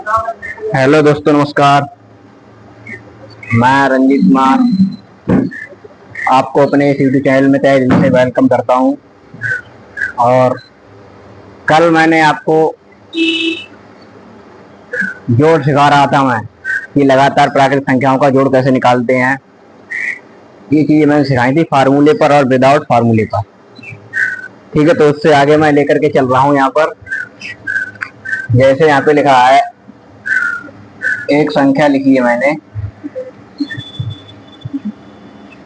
Hello दोस्तों, नमस्कार। मैं रंजीत कुमार आपको अपने इस यूट्यूब चैनल में तहे दिल से वेलकम करता हूं। और कल मैंने आपको जोड़ सिखा रहा था मैं कि लगातार प्राकृतिक संख्याओं का जोड़ कैसे निकालते हैं। ये चीजें मैंने सिखाई थी फार्मूले पर और विदाउट फार्मूले पर। ठीक है, तो उससे आगे मैं लेकर के चल रहा हूं। यहाँ पर जैसे यहाँ पे लिखा है, एक संख्या लिखी है मैंने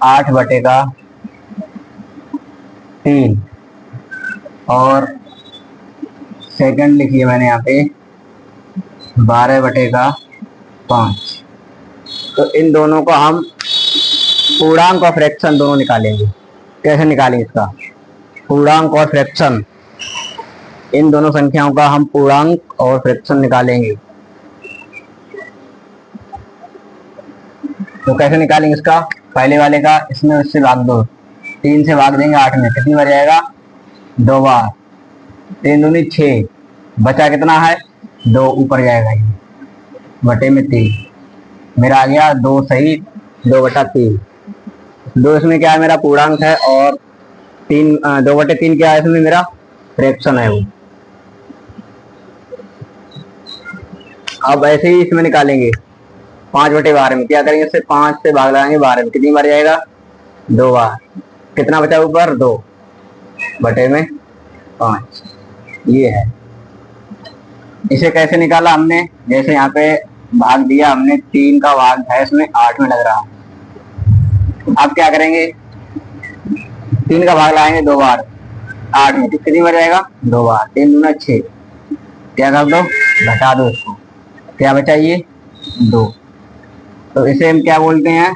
8/3 और सेकंड लिखी है मैंने यहाँ पे 12/5। तो इन दोनों को हम पूर्णांक और फ्रैक्शन दोनों निकालेंगे। कैसे निकालेंगे इसका पूर्णांक और फ्रैक्शन? इन दोनों संख्याओं का हम पूर्णांक और फ्रैक्शन निकालेंगे। तो कैसे निकालेंगे इसका? पहले वाले का इसमें इससे भाग दो, 3 से भाग देंगे 8 में, कितनी बार जाएगा? 2 बार। 3 दूनी 6, बचा कितना है? 2, ऊपर जाएगा ये बटे में 3। मेरा आ गया 2 सही, 2/3। 2 इसमें क्या है? मेरा पूर्णांक है। और 2/3 क्या है? इसमें मेरा फ्रैक्शन है वो। अब ऐसे ही इसमें निकालेंगे 5/12 में। क्या करेंगे? इससे 5 से भाग लगाएंगे 12 में, कितनी बार जाएगा? 2 बार। कितना बचा ऊपर? 2 बटे में 5। ये है। इसे कैसे निकाला हमने? जैसे यहाँ पे भाग दिया हमने, 3 का भाग है इसमें 8 में लग रहा। अब क्या करेंगे? 3 का भाग लगाएंगे 2 बार 8 में, कितनी बार जाएगा? 2 बार। 3 दूना 6, क्या कर दो? घटा दो इसको, क्या बचा? ये 2। तो इसे हम क्या बोलते हैं?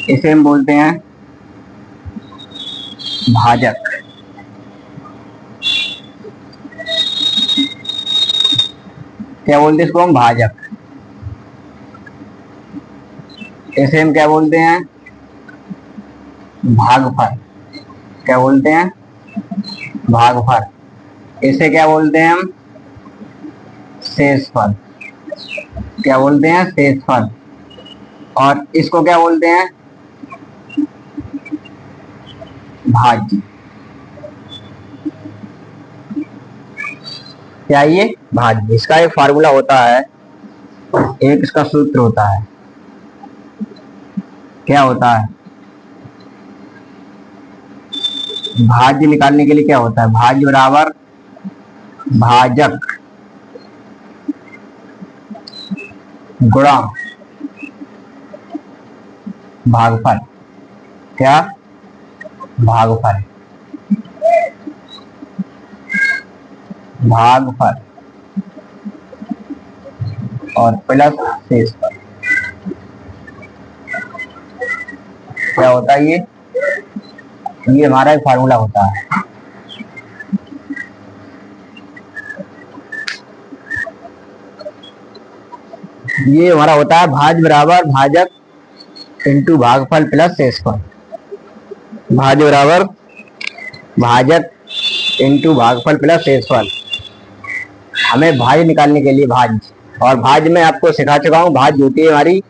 इसे हम बोलते हैं भाजक। क्या बोलते हैं इसको? हम भाजक। इसे हम क्या बोलते हैं? भागफल। क्या बोलते हैं? भागफल। इसे क्या बोलते हैं हम? शेषफल। क्या बोलते हैं? शेषफल। और इसको क्या बोलते हैं? भाज्य। क्या ये? भाज्य। इसका एक फार्मूला होता है, एक इसका सूत्र होता है। क्या होता है? भाज्य निकालने के लिए क्या होता है? भाज्य बराबर भाजक गुणा भागफल। क्या? भागफल। भागफल और प्लस शेषफल। क्या होता है ये हमारा एक फार्मूला होता है। ये हमारा होता है भाज्य बराबर भाजक इंटू भागफल प्लस शेषफल। भाज्य बराबर भाजक इंटू भागफल प्लस शेषफल। हमें भाज्य निकालने के लिए भाज्य, और भाज्य में आपको सिखा चुका हूँ। भाज्य होती है हमारी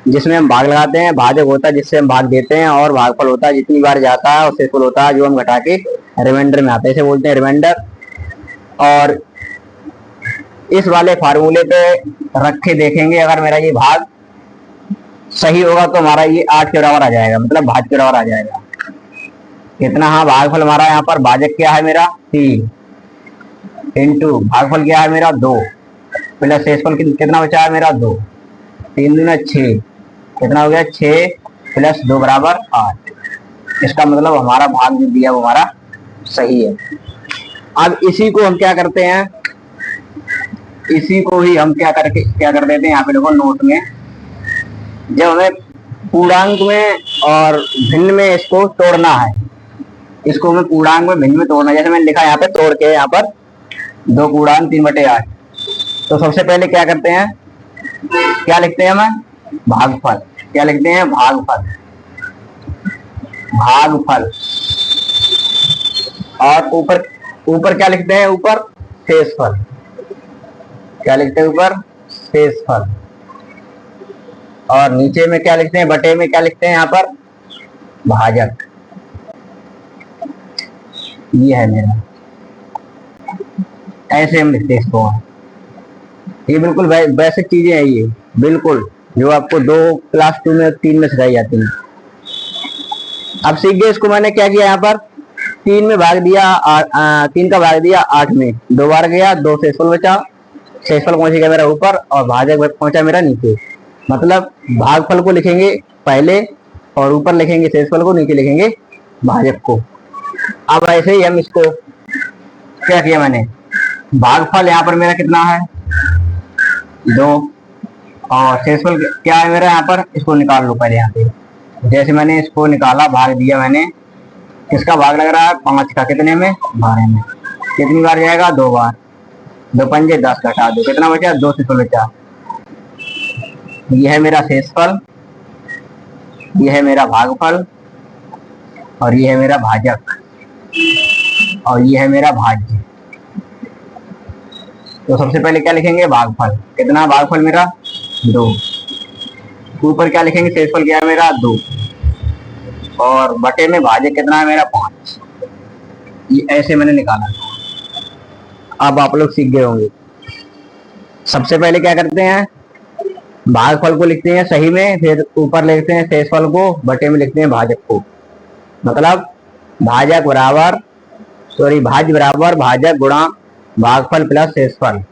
जिसमें हम भाग लगाते हैं, भाजक होता है जिससे हम भाग देते हैं, और भागफल होता है जितनी बार जाता है, और शेषफल होता है जो हम घटा के रिमाइंडर में आता है, इसे बोलते हैं रिमाइंडर। और इस वाले फार्मूले पे रख के देखेंगे, अगर मेरा ये भाग सही होगा तो हमारा ये 8 के बराबर आ जाएगा, मतलब भाज्य के बराबर आ जाएगा। कितना? हाँ, भागफल हमारा यहाँ पर भाजक क्या है मेरा? 3 इंटू भागफल क्या है मेरा? 2 प्लस शेषफल कितना बचा है मेरा? 2। 3 दूना 6, कितना हो गया? 6 प्लस 2 बराबर 8। इसका मतलब हमारा भाग जो दिया वो हमारा सही है। अब इसी को हम क्या करते हैं? इसी को ही हम क्या कर देते हैं? यहाँ पे देखो नोट में, जब हमें पूर्णांक में और भिन्न में इसको तोड़ना है, इसको हमें पूर्णांक में भिन्न में तोड़ना है। जैसे मैंने लिखा यहाँ पे तोड़ के, यहाँ पर 2 पूर्णांक 3/8। तो सबसे पहले क्या करते हैं? क्या लिखते हैं हम? भागफल। क्या लिखते हैं? भागफल। भागफल और ऊपर ऊपर क्या लिखते हैं, ऊपर शेषफल, क्या लिखते हैं ऊपर, शेषफल। और नीचे में क्या लिखते हैं, बटे में क्या लिखते हैं यहाँ पर, भाजक। ये है मेरा, ऐसे हम लिखते हैं इसको। ये बिल्कुल बेसिक चीजें हैं ये, बिल्कुल जो आपको 2 क्लास 2 में 3 में सिखाई जाती है। अब सीख गए इसको। मैंने क्या किया यहाँ पर, 3 में भाग दिया, 3 का भाग दिया 8 में, 2 बार गया, 2 शेषफल बचा, शेषफल पहुंच गया मेरा ऊपर और भाजक पहुंचा मेरा नीचे। मतलब भागफल को लिखेंगे पहले और ऊपर लिखेंगे शेषफल को, नीचे लिखेंगे भाजक को। अब ऐसे ही हम इसको क्या किया मैंने, भागफल यहाँ पर मेरा कितना है 2 और शेषफल क्या है मेरा यहाँ पर, इसको निकाल लो पहले यहाँ पे। जैसे मैंने इसको निकाला, भाग दिया मैंने, किसका भाग लग रहा है 5 का, कितने में 12 में, कितनी बार जाएगा 2 बार, 2 पंजे 10 घटा दो, कितना बचा 2 शेषफल बचा। यह है मेरा शेषफल, यह है मेरा भागफल और यह है मेरा भाजक और यह है मेरा भाज्य। तो सबसे पहले क्या लिखेंगे, भागफल, कितना भागफल मेरा 2, ऊपर क्या लिखेंगे शेषफल क्या है मेरा 2 और बटे में भाजक कितना है मेरा 5। ये ऐसे मैंने निकाला। अब आप लोग सीख गए होंगे। सबसे पहले क्या करते हैं, भागफल को लिखते हैं सही में, फिर ऊपर लिखते हैं शेषफल को, बटे में लिखते हैं भाजक को। मतलब भाजक बराबर भाज्य बराबर भाजक गुणा भागफल प्लस शेषफल।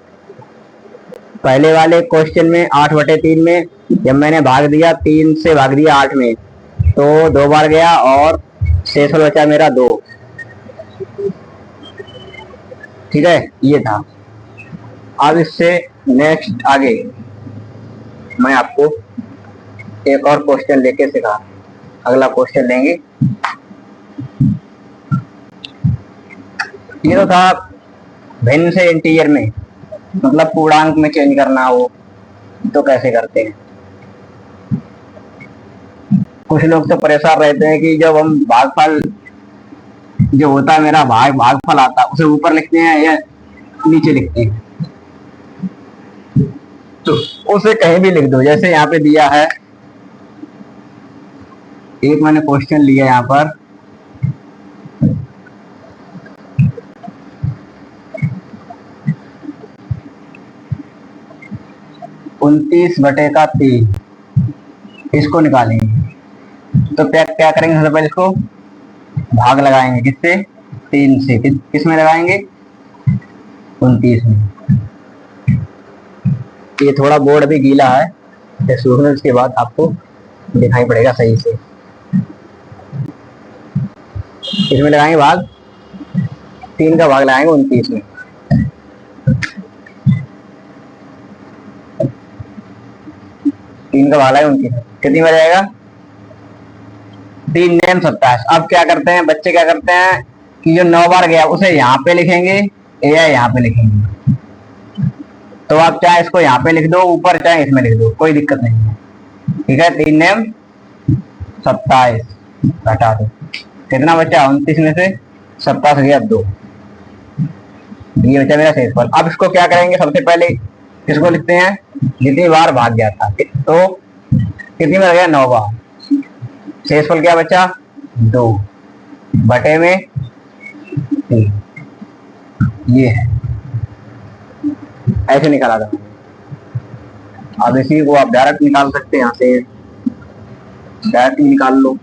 पहले वाले क्वेश्चन में 8/3 में जब मैंने भाग दिया, 3 से भाग दिया 8 में, तो 2 बार गया और शेषफल बचा मेरा 2। ठीक है, ये था। अब इससे नेक्स्ट आगे मैं आपको एक और क्वेश्चन लेके सिखा, अगला क्वेश्चन लेंगे। ये तो था भिन्न से इंटीजर में, मतलब पूर्णांक में चेंज करना हो तो कैसे करते हैं। कुछ लोग तो परेशान रहते हैं कि जब हम भागफल जो होता है मेरा भागफल आता है उसे ऊपर लिखते हैं या नीचे लिखते हैं। तो उसे कहीं भी लिख दो, जैसे यहाँ पे दिया है, एक मैंने क्वेश्चन लिया यहाँ पर, उनतीस बटे का 3, इसको निकालेंगे। तो क्या करेंगे, सबसे पहले इसको भाग लगाएंगे, किससे 3 से, किस में लगाएंगे 29 में। ये थोड़ा बोर्ड भी गीला है, उसके बाद आपको दिखाई पड़ेगा सही से। इसमें लगाएंगे भाग, 3 का भाग लगाएंगे 29 में। तीन का भाग लगाएंगे 29 में, कितनी बार जाएगा 3 नेम 27। अब क्या करते हैं बच्चे, क्या करते हैं कि जो 9 बार गया उसे यहाँ पे लिखेंगे या यहाँ पे लिखेंगे। तो आप चाहे इसको यहाँ पे लिख दो ऊपर, चाहे इसमें लिख दो, कोई दिक्कत नहीं है। ठीक है, 3 नेम 27 घटा दो, कितना बचा 29 में से 27 गया 2, ये बचा मेरा शेषफल। अब इसको क्या करेंगे, सबसे पहले इसको लिखते हैं जितनी बार भाग गया था, तो कितनी बार गया 9 बार, शेषफल क्या बचा 2 बटे में 3। ये है, ऐसे निकाला था। अब इसी को आप डायरेक्ट निकाल सकते हैं, यहाँ से डायरेक्ट निकाल लो।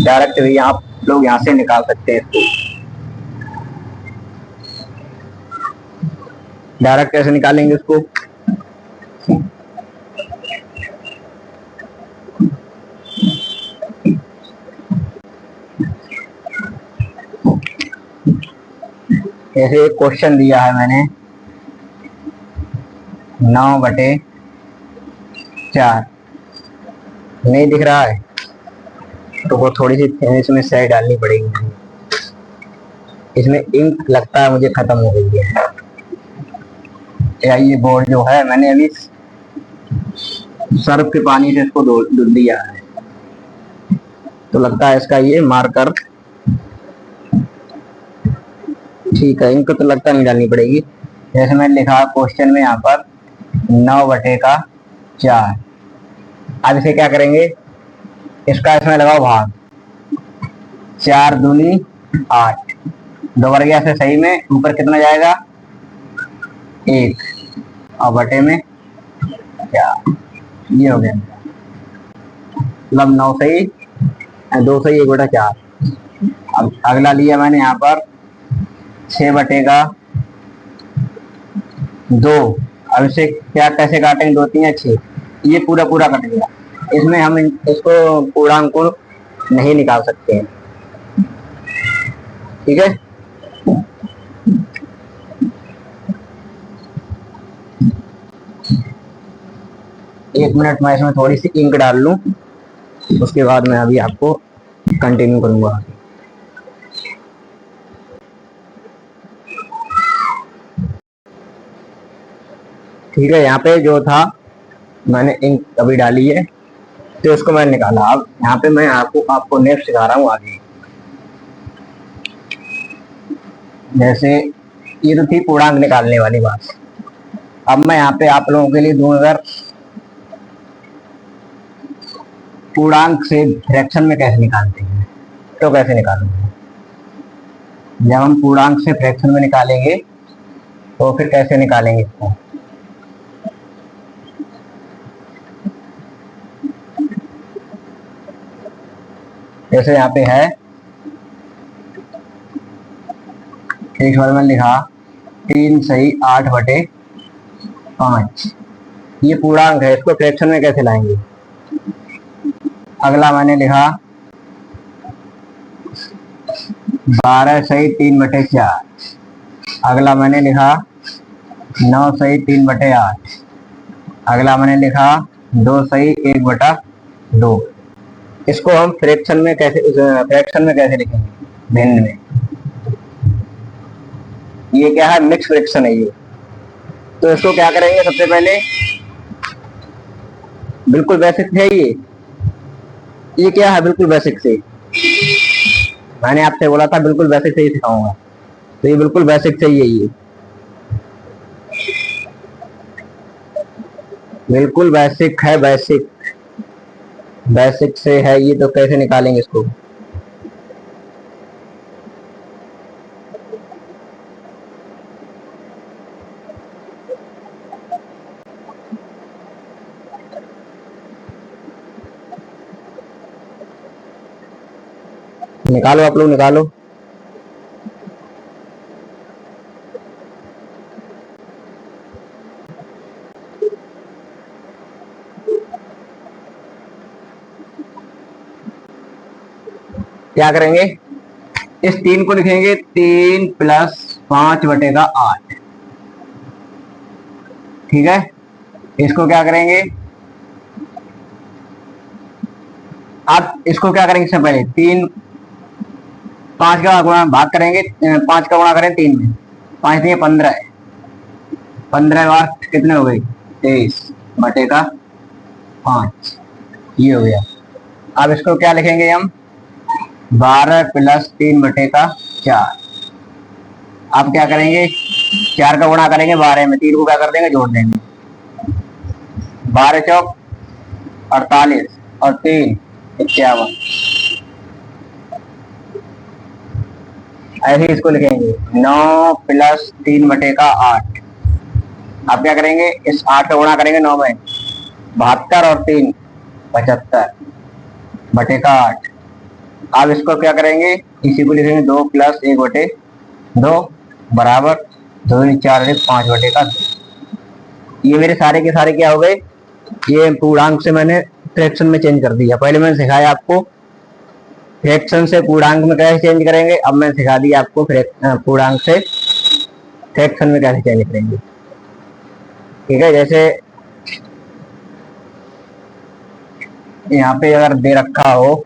डायरेक्ट भी आप लोग यहाँ से निकाल सकते हैं इसको। डायरेक्ट कैसे निकालेंगे इसको, ऐसे एक क्वेश्चन दिया है मैंने 9/4, नहीं दिख रहा है तो वो थोड़ी सी इसमें स्याही डालनी पड़ेगी। इसमें इंक लगता है मुझे खत्म हो गई है, या ये बोर्ड जो है मैंने अभी सर्फ के पानी से इसको धुल दिया है। तो लगता है इसका ये मार्कर ठीक है, इनको तो लगता नहीं डालनी पड़ेगी। जैसे मैंने लिखा क्वेश्चन में यहाँ पर 9/4। अब इसे क्या करेंगे, इसका इसमें लगाओ भाग, 4 दूनी 8, 2 वर्ग से सही में ऊपर कितना जाएगा 1 और बटे में क्या, ये हो गया मतलब 9 सही 2 सही 1/4। अब अगला लिया मैंने यहाँ पर 6/2। अब इसे क्या कैसे काटेंगे, 2 3 या 6, ये पूरा पूरा कट गया। इसमें हम इसको पूर्णांक को नहीं निकाल सकते हैं, ठीक है। एक मिनट मैं इसमें थोड़ी सी इंक डाल लूं, उसके बाद मैं अभी आपको कंटिन्यू करूंगा। ठीक है, यहाँ पे जो था मैंने इंक अभी डाली है, तो इसको मैंने निकाला। अब यहाँ पे मैं आपको नेक्स्ट सिखा रहा हूँ आगे। जैसे ये तो थी पूर्णांक निकालने वाली बात। अब मैं यहाँ पे आप लोगों के लिए दूं, अगर पूर्णांक से फ्रैक्शन में कैसे निकालते हैं, तो कैसे निकालेंगे। जब हम पूर्णांक से फ्रैक्शन में निकालेंगे तो फिर कैसे निकालेंगे इसको। जैसे यहाँ पे है, एक बार मैंने लिखा 3 सही 8/5, ये पूर्णांक है, इसको फ्रैक्शन में कैसे लाएंगे। अगला मैंने लिखा 12 सही 3/4। अगला मैंने लिखा 9 सही 3/8। अगला मैंने लिखा 2 सही 1/2। इसको हम फ्रैक्शन में कैसे लिखेंगे, भिन्न में। ये क्या है, मिक्स फ्रैक्शन है ये। तो इसको क्या करेंगे, सबसे पहले बिल्कुल बेसिक है ये क्या है, बिल्कुल बेसिक से मैंने आपसे बोला था बिल्कुल बेसिक से ही सिखाऊंगा, तो ये बिल्कुल बेसिक से ही है, ये बिल्कुल बेसिक है, बेसिक से है ये। तो कैसे निकालेंगे इसको, निकालो आप लोग, निकालो। क्या करेंगे, इस 3 को लिखेंगे 3 + 5/8, ठीक है। इसको क्या करेंगे, आप इसको क्या करेंगे, इससे पहले 3 5 का गुणा भाग करेंगे, 5 का गुणा करें 3 में, 5 दिए 15 है, 15 बार कितने हो गए 23/5, ये हो गया। अब इसको क्या लिखेंगे हम, 12 + 3/4। अब क्या करेंगे, 4 का गुणा करेंगे 12 में, 3 को क्या कर देंगे, जोड़ देंगे, 12 चौक 48 और 3 51। ऐसे इसको लिखेंगे 9 + 3/8। अब क्या करेंगे, इस 8 का गुणा करेंगे 9 में, 72 और 3 75/8। अब इसको क्या करेंगे, इसी को लिखेंगे 2 + 1/2 बराबर 2 4 5/2। ये मेरे सारे के सारे क्या हो गए, ये पूर्णांक से मैंने फ्रैक्शन में चेंज कर दिया। पहले मैंने सिखाया आपको फ्रैक्शन से पूर्णांक में कैसे चेंज करेंगे, अब मैंने सिखा दिया आपको पूर्णांक से फ्रैक्शन में कैसे चेंज करेंगे, ठीक है। जैसे यहाँ पे अगर दे रखा हो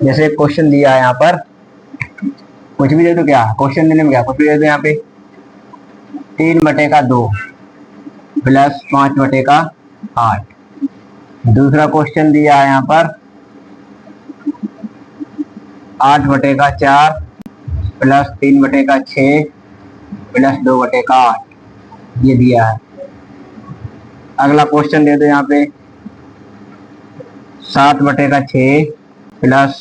जैसे क्वेश्चन दिया है यहाँ पर कुछ भी दे दो, क्या क्वेश्चन देने में क्या कुछ भी दे दो। यहाँ पे 3/2 प्लस 5/8। दूसरा क्वेश्चन दिया है यहाँ पर 8/4 प्लस 3/6 प्लस 2/8, ये दिया है। अगला क्वेश्चन दे दो यहाँ पे 7/6 प्लस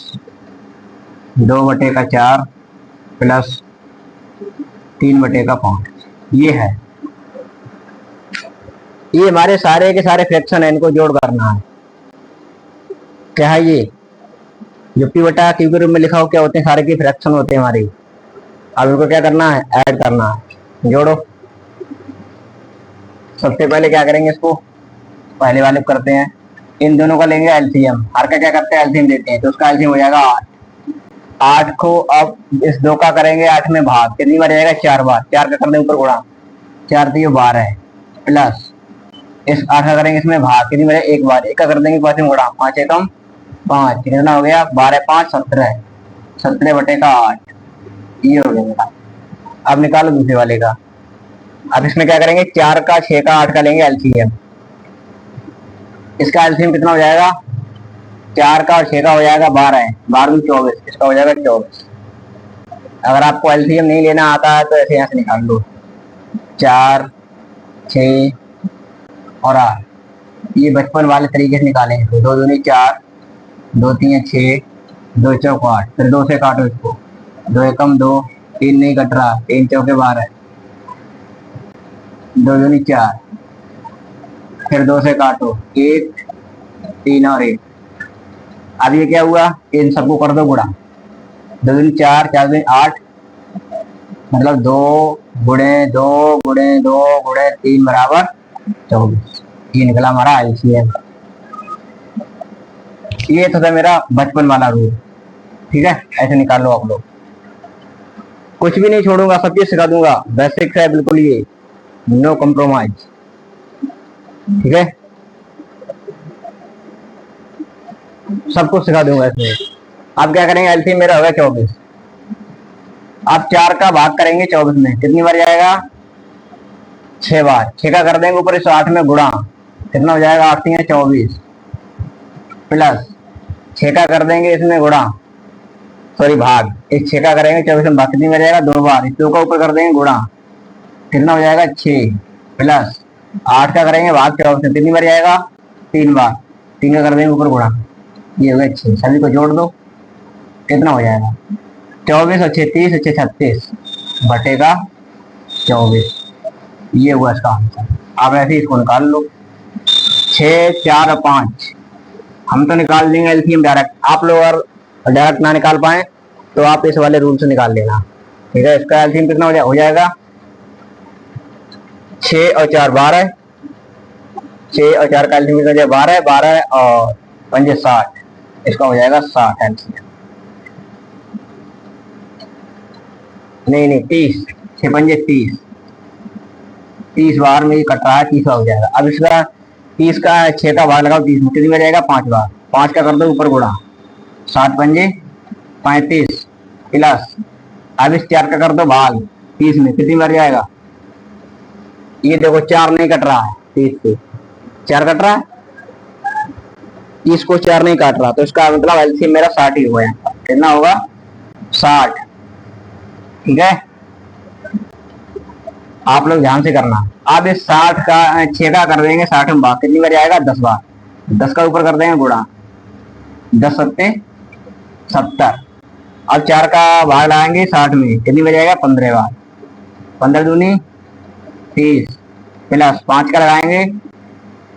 2/4 प्लस 3/5, ये है। ये हमारे सारे के सारे फ्रैक्शन है, इनको जोड़ करना है। क्या है ये जो पी बटा क्यू के रूप में लिखा हो, क्या होते हैं, सारे के फ्रैक्शन होते हैं हमारे। अब इनको क्या करना है, ऐड करना है, जोड़ो। सबसे पहले क्या करेंगे, इसको पहले वाले करते हैं, इन दोनों का लेंगे एलसीएम। हर का क्या करते हैं, एलसीएम देते हैं, तो उसका एलसीएम हो जाएगा 8। 8 को अब इस 2 का करेंगे 8 में भाग, कितनी बार जाएगा, 4 बार। 4 का कर दें ऊपर गुणा, 4 तो 12 प्लस इस 8 का करेंगे इसमें भाग, कितनी बार, 1 बार। 1 का कर देंगे 5 में गुणा, 5 एकम 5, कितना हो गया, 12 5 17, 17/8, ये हो गया मेरा। अब निकालो दूसरे वाले का। अब इसमें क्या करेंगे, 4 का 6 का 8 का लेंगे एलसीएम। इसका एलसीएम कितना हो जाएगा, 4 का और 6 का हो जाएगा 12, 12 में 24, इसका हो जाएगा 24। अगर आपको एलसीएम नहीं लेना आता है तो ऐसे यहाँ से निकाल लो, 4 6 और 8, ये बचपन वाले तरीके से निकालेंगे। तो 2 दूनी 4, 2 3 6, 2 चौक 8, फिर 2 से काटो इसको, 2 एकम 2, 3 नहीं कट रहा, 3 चौके 12, 2 दूनी 4, फिर 2 से काटो 1, 3 और 1। अब ये क्या हुआ, इन सबको कर दो गुणा, 2 दूनी 4, 4 दूनी 8, मतलब 2 गुणे 2 गुणे 2 गुणे 3 बराबर 24। ये निकला हमारा एलसीएम। ये तो था मेरा बचपन वाला रूल, ठीक है। ऐसे निकाल लो आप लोग, कुछ भी नहीं छोड़ूंगा, सब चीज सिखा दूंगा, बेसिक्स है बिल्कुल, ये नो कॉम्प्रोमाइज, ठीक है। सब कुछ सिखा दूंगा इसमें। आप क्या करेंगे, एलसीएम मेरा होगा 24। आप 4 का भाग करेंगे 24 में, कितनी बार जाएगा, 6 बार। 6 का कर देंगे ऊपर इस 8 में गुणा, कितना हो जाएगा, 8 3 24, प्लस 6 का कर देंगे इसमें गुणा, सॉरी भाग, इस 6 का करेंगे 24 में भाग, कितनी बार जाएगा, 2 बार। इस 2 का ऊपर कर देंगे गुणा, कितना हो जाएगा 6, प्लस 8 का करेंगे भाग 24 में, कितनी बार जाएगा, 3 बार। 3 का कर देंगे ऊपर गुणा, ये हो गया 6। सभी को जोड़ दो, कितना हो जाएगा, 24 और 6 30, 6 36 बटेगा 24, ये हुआ इसका आंसर। आप ऐसे इसको निकाल लो, 6 4 और 5 हम तो निकाल देंगे एलसीएम डायरेक्ट। आप लोग अगर डायरेक्ट ना निकाल पाए तो आप इस वाले रूल से निकाल लेना, ठीक है। इसका एलसीएम कितना हो जाएगा, 6 और 4 12, 6 और 4 का एलसीएम कितना हो जाएगा, 12, 12 और 5 60, इसका हो जाएगा 60 एलसीएम। नहीं 30, 6 5 30, 30 बार में कट रहा है, 30 हो जाएगा। अब इसका 30 का 6 का भाग लगाओ 30 में, कितनी बार जाएगा, 5 बार। 5 का कर दो ऊपर गुणा, 7 5 35, प्लस अब इस 4 का कर दो भाग 30 में, कितनी बार जाएगा, ये देखो 4 नहीं कट रहा है, 30 से 4 कट रहा है, 30 को 4 नहीं काट रहा, तो इसका मतलब एलसीएम मेरा 60 ही हुआ है। कितना होगा, 60, ठीक है। आप लोग ध्यान से करना। अब इस 60 का 6 का कर देंगे 60 में भाग, कितनी बार आएगा, 10 बार। 10 का ऊपर कर देंगे गुणा, 10 सत्ते 70। अब 4 का भाग लगाएंगे 60 में, कितनी बार आएगा, 15 बार। 15 दूनी 30, प्लस 5 का लगाएंगे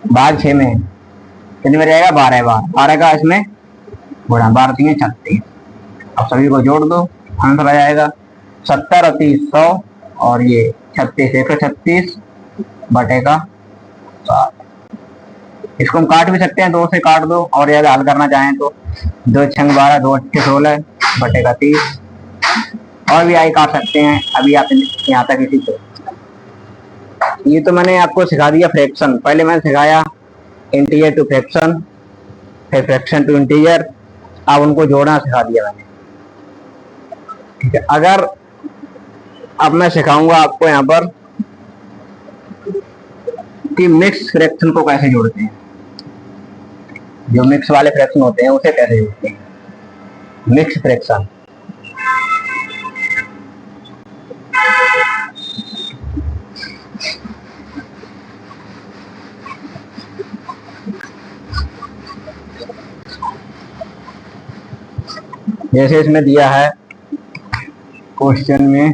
भाग 6 में, कितनी बार आएगा, 12 बार। 12 का इसमें गुणा, 12 3 36। अब सभी को जोड़ दो, आंसर आ जाएगा 70 और 30 100, और ये 36 136 बटेगा 60। इसको हम काट भी सकते हैं, 2 से काट दो, और यदि हल करना चाहें तो 2 6 12, 2 8 16 बटेगा 30, और भी आई काट सकते हैं। अभी आप यहाँ तक इसी तो ये तो मैंने आपको सिखा दिया फ्रैक्शन। पहले मैंने सिखाया इंटीजर टू फ्रैक्शन, फिर फ्रैक्शन टू इंटीजर, अब उनको जोड़ना सिखा दिया मैंने, ठीक है, अगर अब मैं सिखाऊंगा आपको यहाँ पर कि मिक्स फ्रैक्शन को कैसे जोड़ते हैं, जो मिक्स वाले फ्रैक्शन होते हैं उसे कैसे जोड़ते हैं, मिक्स फ्रैक्शन। जैसे इसमें दिया है क्वेश्चन में,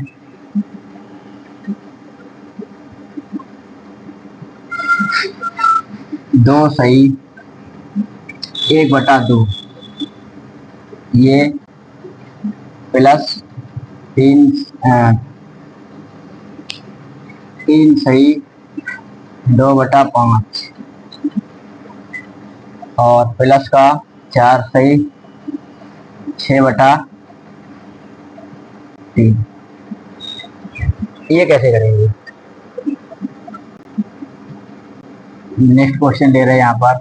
दो सही 1/2 ये प्लस तीन सही 2/5 और प्लस का 4 सही 6/3। ये कैसे करेंगे? नेक्स्ट क्वेश्चन दे रहे हैं यहाँ पर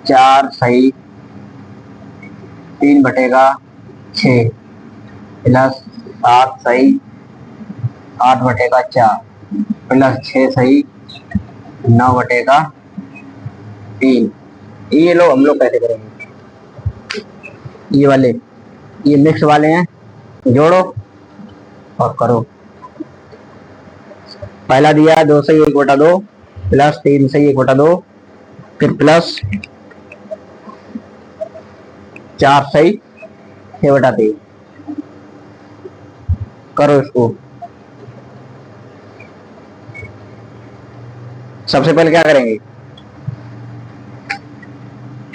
4 सही 3/6 प्लस 7 सही 8/4 प्लस 6 सही 9/3। ये लो हम लोग कैसे करेंगे? ये वाले, ये मिक्स वाले हैं, जोड़ो और करो। पहला दिया है 2 सही 1/2 प्लस 3 सही 1/2 फिर प्लस 4 सही 6/3। करो इसको। सबसे पहले क्या करेंगे,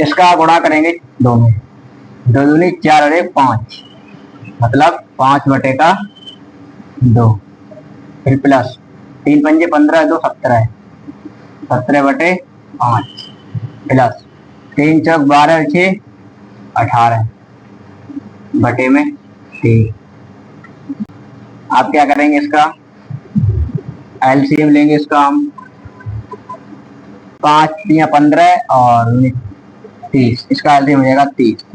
इसका गुणा करेंगे दोनों, 2 दूनी 4 और 1 5 मतलब 5/2 फिर प्लस 3 पंजे 15 2 17 17/5 प्लस 3 चौक 12 6 18 बटे में 3। आप क्या करेंगे, इसका एलसीएम लेंगे इसका हम, 5 या 15 और 30, इसका एलसीएम हो जाएगा 30।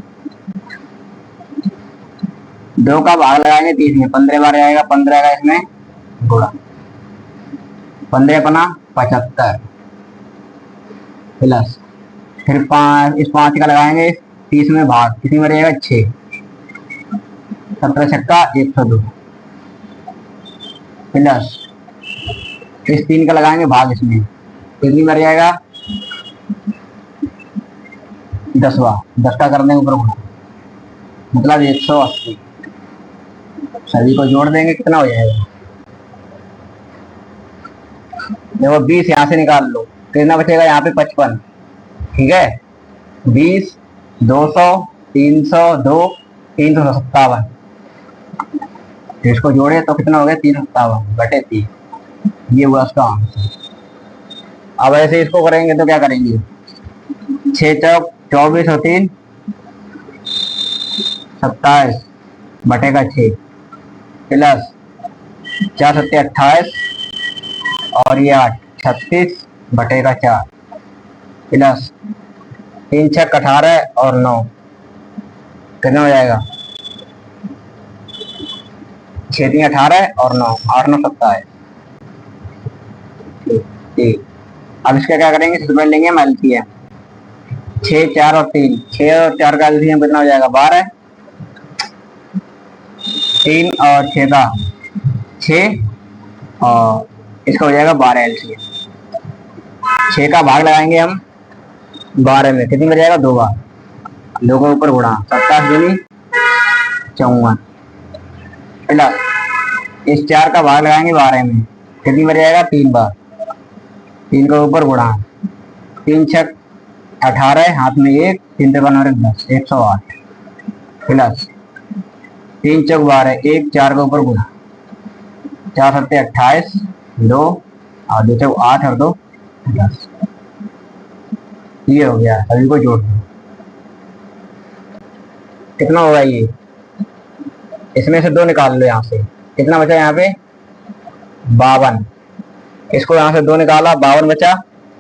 2 का भाग लगाएंगे 30 में, 15 बार आएगा, 15 का इसमें गुणा, 15 75 प्लस फिर 5, इस 5 का लगाएंगे 30 में भाग, कितनी बार आएगा 6, 17 छक्का 102 प्लस इस 3 का लगाएंगे भाग, इसमें कितनी बार आएगा 10 का करने ऊपर गुणा मतलब 180। सभी को जोड़ देंगे, कितना हो जाएगा, देखो 20 यहाँ से निकाल लो, कितना बचेगा यहाँ पे 55। ठीक है, 20 200 300 2 357, इसको जोड़े तो कितना हो गया 357/3। ये हुआ उसका आंसर। अब ऐसे इसको करेंगे तो क्या करेंगे, 6 चौक 24 और 3 27/6 प्लस 4 7 28 और ये 8 36/4 प्लस 3 6 18 और 9 कितना हो जाएगा 6 3 18 और 9 8 9 27। ठीक, अब इसका क्या करेंगे, सबसे पहले लेंगे हम एलसीएम, 6 4 और 3, 6 और 4 का एलसीएम कितना हो जाएगा 12, 3 और 6 का 6 और इसका हो जाएगा 12 एलसीएम। 6 का भाग लगाएंगे हम 12 में, कितनी बच जाएगा 2 बार, 2 के ऊपर गुणा 27 दूनी 54 प्लस इस 4 का भाग लगाएंगे 12 में, कितनी बच जाएगा 3 बार, 3 के ऊपर गुणा 3 6 18 हाथ में 1 3 3 10 108 प्लस 3 चौक 12 1 4 के ऊपर गुणा 4 7 28 2 और 2 चौक 8 और 2 10। ये हो गया, सभी को जोड़ दो, कितना होगा ये, इसमें से 2 निकाल लो, यहाँ से कितना बचा यहाँ पे 52, इसको यहाँ से 2 निकाला 52 बचा,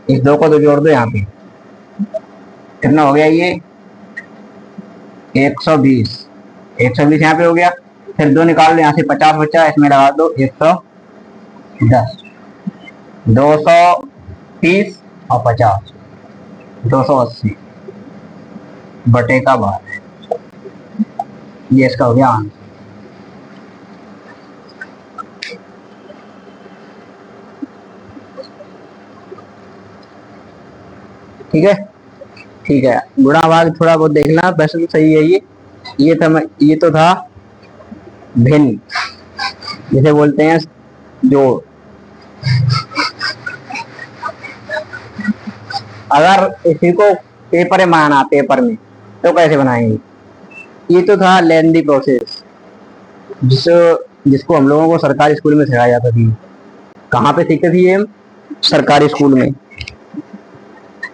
इस 2 को 2 जोड़ दो यहाँ पे, कितना हो गया ये 120 120 यहाँ पे हो गया, फिर 2 निकाल लो, यहाँ से 50 बचा, इसमें लगा दो 110, 230 और 50, 280 बटे का 12। ये इसका हो गया आंसर। ठीक है, ठीक है। गुणा भाग थोड़ा बहुत देखना, वैसे तो सही है ये तो था भिन्न, जिसे बोलते हैं जोड़। अगर इसी को पेपर में बनाना, पेपर में तो कैसे बनाएंगे? ये तो था लेंदी प्रोसेस, जिसको हम लोगों को सरकारी स्कूल में सिखाया जाता थी। कहाँ पे सीखते थे ये? सरकारी स्कूल में।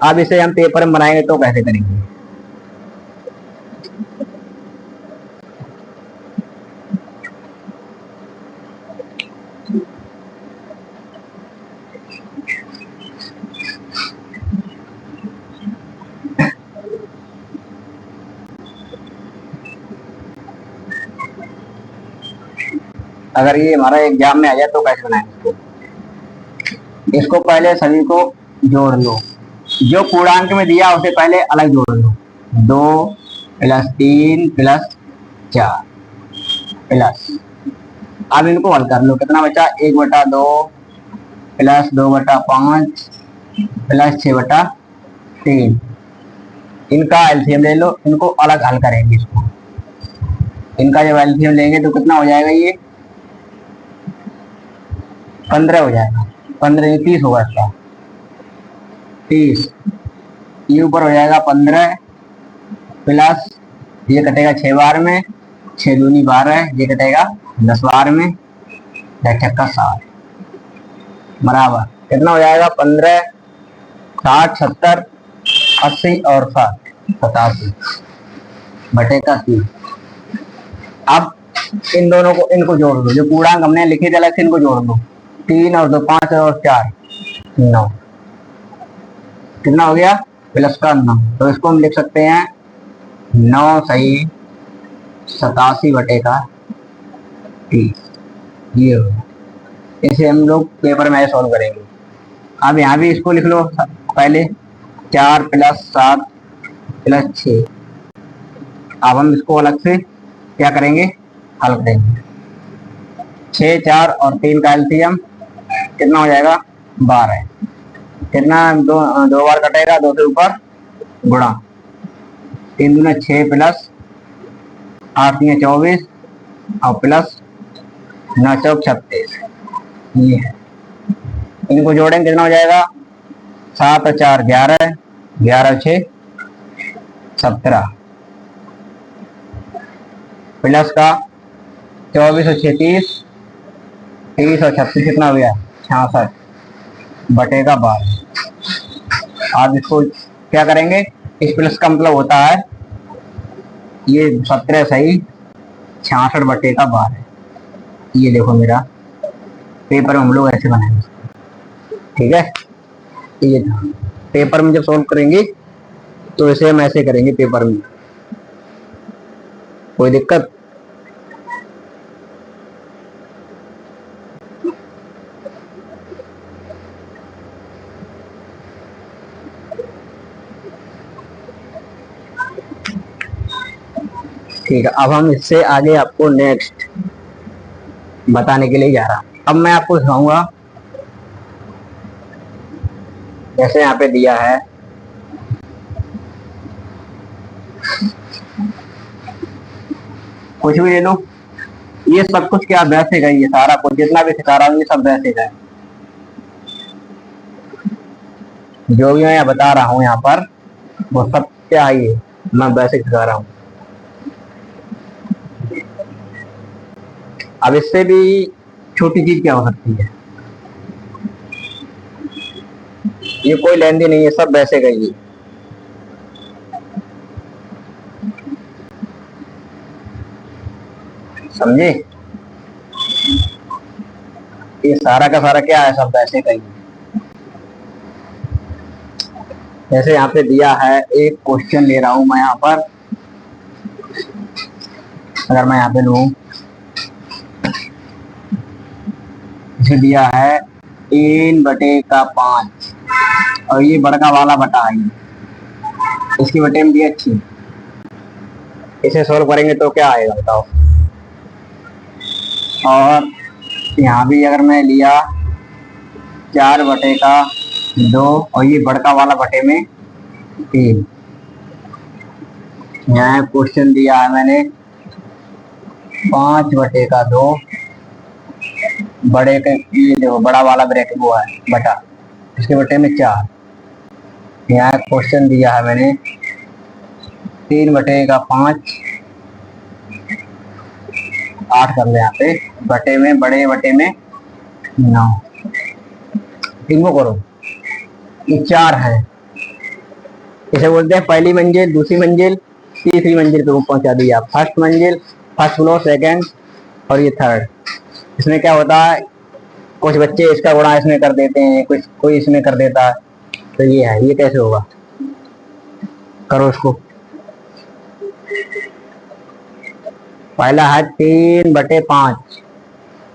अब इसे हम पेपर में बनाएंगे तो कैसे करेंगे? अगर ये हमारा एग्जाम में आ जाए तो कैसे बनाएंगे? इसको पहले सभी को जोड़ लो, जो पूर्णांक में दिया उसे पहले अलग जोड़ लो। 2 + 3 + 4 प्लस, अब इनको हल कर लो, कितना बचा? 1/2 + 2/5 + 6/3। इनका एलसीएम ले लो, इनको अलग हल करेंगे। इसको इनका जब एलसीएम लेंगे तो कितना हो जाएगा? ये 15 हो जाएगा। 15 30 होगा इसका, 30। ये ऊपर हो जाएगा 15 प्लस, ये कटेगा 6 बार में, 6 दूनी 12, ये कटेगा 10 बार में, 10 का 60 बराबर कितना हो जाएगा? 15, 60, 70, 80 और 60, 87 बटे का 3। अब इन दोनों को, इनको जोड़ दो, जो पूर्णांक हमने लिखे थे अलग से, इनको जोड़ दो। 3 और 2 5 और 4 9, कितना हो गया? प्लस का 9। तो इसको हम लिख सकते हैं 9 सही 87 बटे का 30। ये होगा। इसे हम लोग पेपर में सॉल्व करेंगे। अब यहाँ भी इसको लिख लो पहले, 4 + 7 + 6। अब हम इसको अलग से क्या करेंगे? हल करेंगे। 6, 4 और 3 का एलसीएम कितना हो जाएगा? 12। कितना? 2 बार कटेगा, 2 से ऊपर गुणा, 3 दूना 6 प्लस 8 3 24 और प्लस 9 चौक 36। ये है, इनको जोड़ेंगे कितना हो जाएगा? 7 और 4 11, 11 और 6 17 प्लस का 24 और 6 30, 30 और 36 कितना हो गया? 66 बटे का 12। आप इसको क्या करेंगे? इस प्लस का मतलब होता है ये 17 सही 66 बटे का 12। ये देखो मेरा पेपर में हम लोग ऐसे बनाएंगे, ठीक है। ये था पेपर में, जब सॉल्व करेंगे तो इसे हम ऐसे करेंगे पेपर में। कोई दिक्कत? ठीक है। अब हम इससे आगे आपको नेक्स्ट बताने के लिए जा रहा हूं। अब मैं आपको दिखाऊंगा, जैसे यहाँ पे दिया है कुछ भी ले लो, ये सब कुछ क्या वैसे का, ये सारा कुछ जितना भी सिखा रहा हूँ ये सब वैसे का है। जो भी मैं बता रहा हूँ यहाँ पर वो सब क्या ही है, मैं वैसे सिखा रहा हूँ। अब इससे भी छोटी चीज क्या हो सकती है? ये कोई लेन देन नहीं है, सब वैसे का ही। समझे? ये सारा का सारा क्या है? सब वैसे का ही। जैसे यहाँ पे दिया है, एक क्वेश्चन ले रहा हूं मैं यहाँ पर, अगर मैं यहाँ पे लूँ, इसे दिया है 3/5 और ये बड़का वाला बटा है, इसकी बटे में दिया 6। इसे सोल्व करेंगे तो क्या आएगा बताओ। और यहाँ भी अगर मैं लिया 4/2 और ये बड़का वाला बटे में 3। यहाँ क्वेश्चन दिया है मैंने 5/2 बड़े के, ये देखो बड़ा वाला ब्रैकेट वो है बटा, इसके बटे में 4। यहाँ क्वेश्चन दिया है मैंने 3/5 8 कर ले यहाँ पे, बटे में बड़े बटे में 9। इनको करो, ये 4 है, इसे बोलते हैं पहली मंजिल, दूसरी मंजिल, तीसरी मंजिल पे पहुंचा दिया। फर्स्ट मंजिल, फर्स्ट फ्लोर, सेकंड और ये थर्ड। इसमें क्या होता है, कुछ बच्चे इसका गुणा इसमें कर देते हैं, कुछ कोई इसमें कर देता है, तो ये है, ये कैसे होगा, करो इसको। पहला है 3/5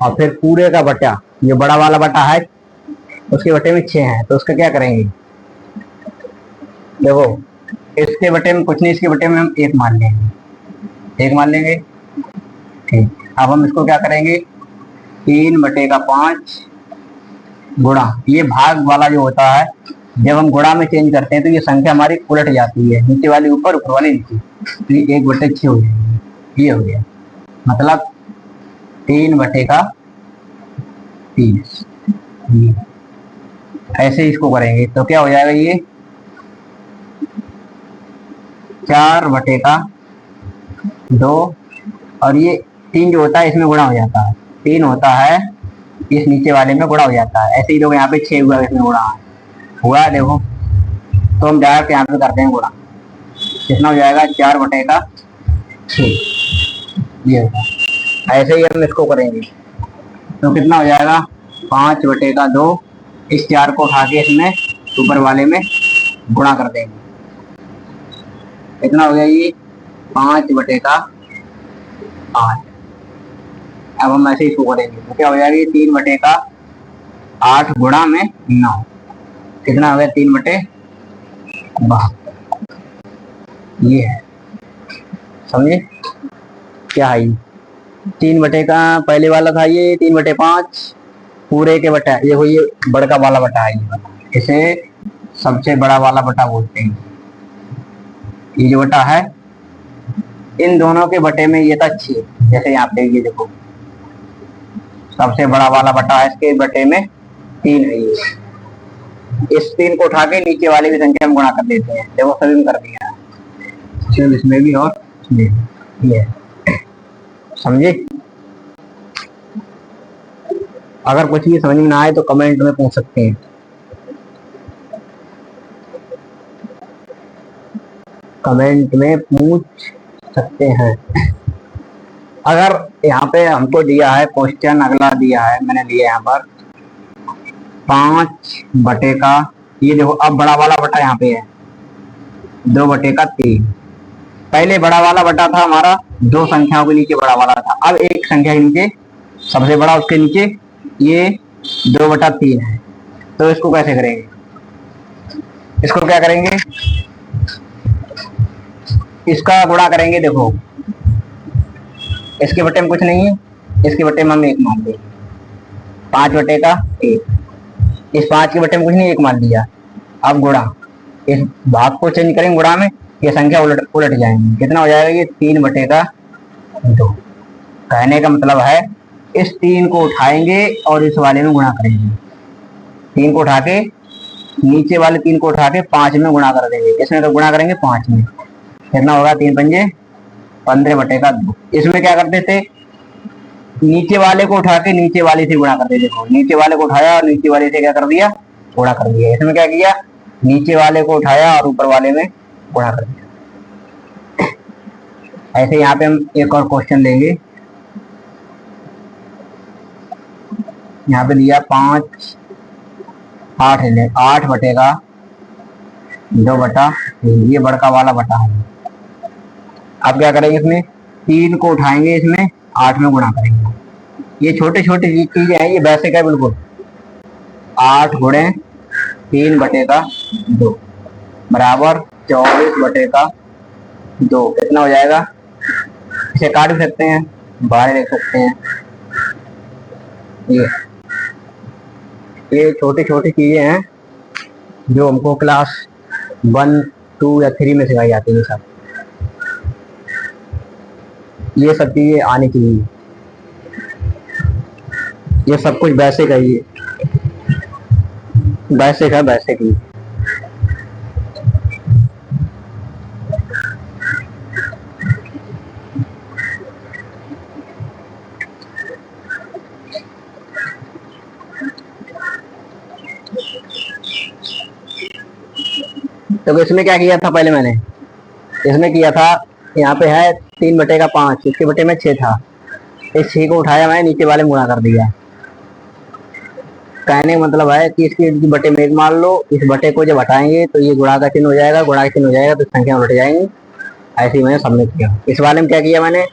और फिर पूरे का बटा, ये बड़ा वाला बटा है उसके बटे में 6 है, तो उसका क्या करेंगे, देखो इसके बटे में कुछ नहीं, इसके बटे में हम 1 मान लेंगे, 1 मान लेंगे। ठीक, अब हम इसको क्या करेंगे, 3/5 गुणा, ये भाग वाला जो होता है जब हम गुणा में चेंज करते हैं तो ये संख्या हमारी उलट जाती है, नीचे वाली ऊपर, ऊपर वाली नीचे, तो ये 1/6 हो जाएगी। ये हो गया, मतलब 3/3। ऐसे इसको करेंगे तो क्या हो जाएगा, ये 4/2 और ये 3 जो होता है इसमें गुणा हो जाता है, 3 होता है इस नीचे वाले में गुणा हो जाता है। ऐसे ही लोग यहाँ पे 6 हुआ, इसमें गुणा हुआ, देखो तो हम डायरेक्ट यहाँ पे करते हैं गुणा, कितना हो जाएगा 4/6 ये होगा। ऐसे ही हम इसको करेंगे तो कितना हो जाएगा 5/2, इस 4 को उठा के इसमें ऊपर वाले में गुणा कर देंगे, कितना हो गया ये 5/8। अब हम ऐसे इसको करेंगे तो क्या हो जाएगा, 3/8 गुणा में 9, कितना हो गया 3/12। ये है, समझे क्या है, 3 का पहले वाला था ये 3/5 पूरे के बटा, ये ये बड़का वाला बटा है, इसे सबसे बड़ा वाला बटा बोलते हैं। ये जो बटा है इन दोनों के बटे में ये था 6, जैसे यहाँ पे ये देखो सबसे बड़ा वाला बटा है, इसके बटे में 3 है। ये इस 3 को उठा के नीचे वाले की संख्या में गुणा कर देते हैं, देखो सभी में कर दिया, इसमें भी और इसमें भी, ये समझे। अगर कुछ भी समझ में ना आए तो कमेंट में पूछ सकते हैं, कमेंट में पूछ सकते हैं। अगर यहाँ पे हमको दिया है क्वेश्चन, अगला दिया है मैंने लिया यहाँ पर 5/, ये देखो अब बड़ा वाला बटा यहाँ पे है 2/3। पहले बड़ा वाला बटा था हमारा 2 संख्याओं के नीचे बड़ा वाला था, अब एक संख्या के नीचे सबसे बड़ा, उसके नीचे ये 2/3 है, तो इसको कैसे करेंगे, इसको क्या करेंगे, इसका गुणा करेंगे। देखो इसके बटे में कुछ नहीं है, इसके बटे में हम 1 मान लेंगे, 5/1, इस 5 के बटे में कुछ नहीं, 1 मान लिया। अब गुणा, इस भाग को चेंज करेंगे गुणा में, ये संख्या उलट जाएंगी, कितना हो जाएगा ये 3/2। कहने का मतलब है इस 3 को उठाएंगे और इस वाले में गुणा करेंगे, 3 को उठा के नीचे वाले 3 को उठा के 5 में गुणा कर देंगे, इसमें तो गुणा करेंगे 5 में, कितना होगा 3×5 15/2। इसमें क्या करते थे, नीचे वाले को उठा के नीचे वाले से गुणा कर देते, नीचे वाले को उठाया और नीचे वाले से क्या कर दिया, गुणा कर दिया। इसमें क्या किया, नीचे वाले को उठाया और ऊपर वाले में गुणा कर दिया। ऐसे यहाँ पे हम एक और क्वेश्चन लेंगे, यहाँ पे दिया 5 8 है, 8/2, ये बड़का वाला बटा है। अब क्या करेंगे, इसमें 3 को उठाएंगे, इसमें 8 में गुणा करेंगे। ये छोटे छोटे चीजें हैं, ये बेसिक है बिल्कुल। 8 गुणे 3/2 बराबर 24/2। कितना हो जाएगा? इसे काट भी सकते हैं, बाहर लिख सकते हैं। ये छोटी छोटी चीजें हैं जो हमको क्लास 1, 2 या 3 में सिखाई जाती है। सब ये सब चीजें आनी चाहिए। ये सब कुछ बेसिक है, ये बेसिक है, बेसिक ही। तो इसमें क्या किया था पहले मैंने? इसमें किया था, यहाँ पे है 3/5, इसके बटे में 6 था। इस 6 को उठाया, मैंने नीचे वाले में गुणा कर दिया। कहने का मतलब है कि इसके बटे में 1 मान लो, इस बटे को जब हटाएंगे तो ये गुणा का चिन्ह हो जाएगा, गुणा का चिन्ह हो जाएगा तो संख्या उलट जाएंगी। ऐसे ही मैंने सबमिट किया। इस वाले में क्या किया मैंने?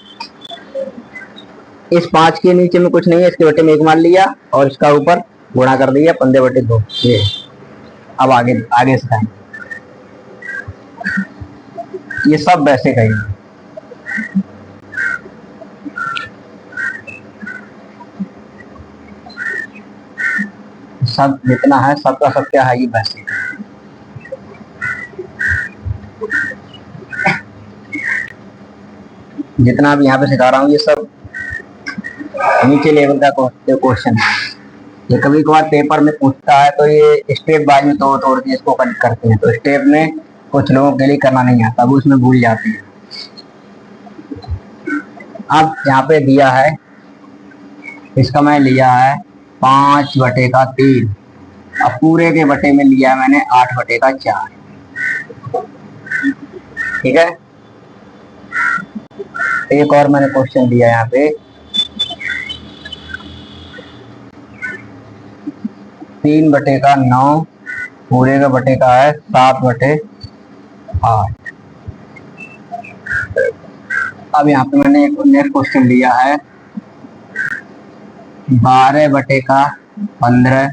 इस 5 के नीचे में कुछ नहीं है, इसके बटे में 1 मान लिया और इसका ऊपर गुणा कर दिया 15/2। ये अब आगे सिखाएंगे। ये सब वैसे कहेंगे। सब जितना है सबका सब क्या है, ये वैसे। जितना भी यहाँ पे सिखा रहा हूँ ये सब नीचे लेवल का क्वेश्चन है। ये कभी कभार पेपर में पूछता है तो ये स्टेप बाय में तोड़ तोड़ के इसको करते हैं। तो स्टेप में कुछ लोगों के लिए करना नहीं आता, वो उसमें भूल जाते हैं। अब यहाँ पे दिया है, इसका मैं लिया है 5/3। अब पूरे के बटे में लिया है मैंने 8/4। ठीक है। एक और मैंने क्वेश्चन दिया यहाँ पे, 3/9 पूरे का बटे का है 7/8। अब यहाँ पे मैंने एक नेक्स्ट क्वेश्चन लिया है 12/15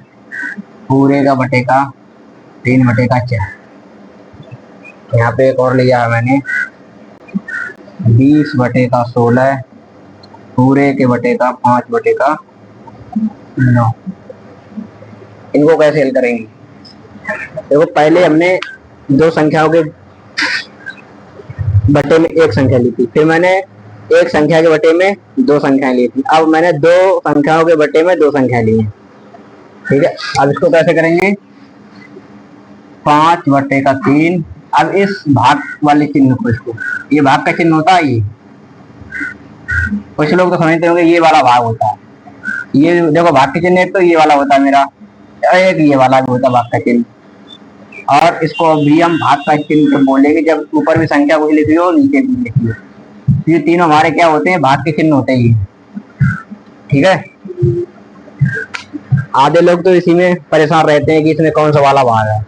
पूरे का बटे का 3/4। यहाँ पे एक और लिया है मैंने 20/16 पूरे के बटे का 5/9। इनको कैसे हल करेंगे? देखो, पहले हमने 2 संख्याओं के बटे में 1 संख्या ली थी, फिर मैंने 1 संख्या के बटे में 2 संख्याएं ली थी। अब मैंने 2 संख्याओं के बटे में 2 संख्या ली है। ठीक है। अब इसको कैसे करेंगे? 5/3। अब इस भाग वाले चिन्ह को, इसको, ये भाग का चिन्ह होता है। ये कुछ लोग तो समझते होंगे ये वाला भाग होता है। ये देखो, भाग के चिन्ह एक तो ये वाला होता है मेरा, एक ये वाला भी होता है भाग का चिन्ह। और इसको भी हम भाग का चिन्ह तो बोलेंगे जब ऊपर भी संख्या कुछ लिखी हो, नीचे भी लिखी हो। ये तीनों हमारे क्या होते हैं? भाग के चिन्ह होते हैं। ठीक है। आधे लोग तो इसी में परेशान रहते हैं कि इसमें कौन सा वाला भाग है।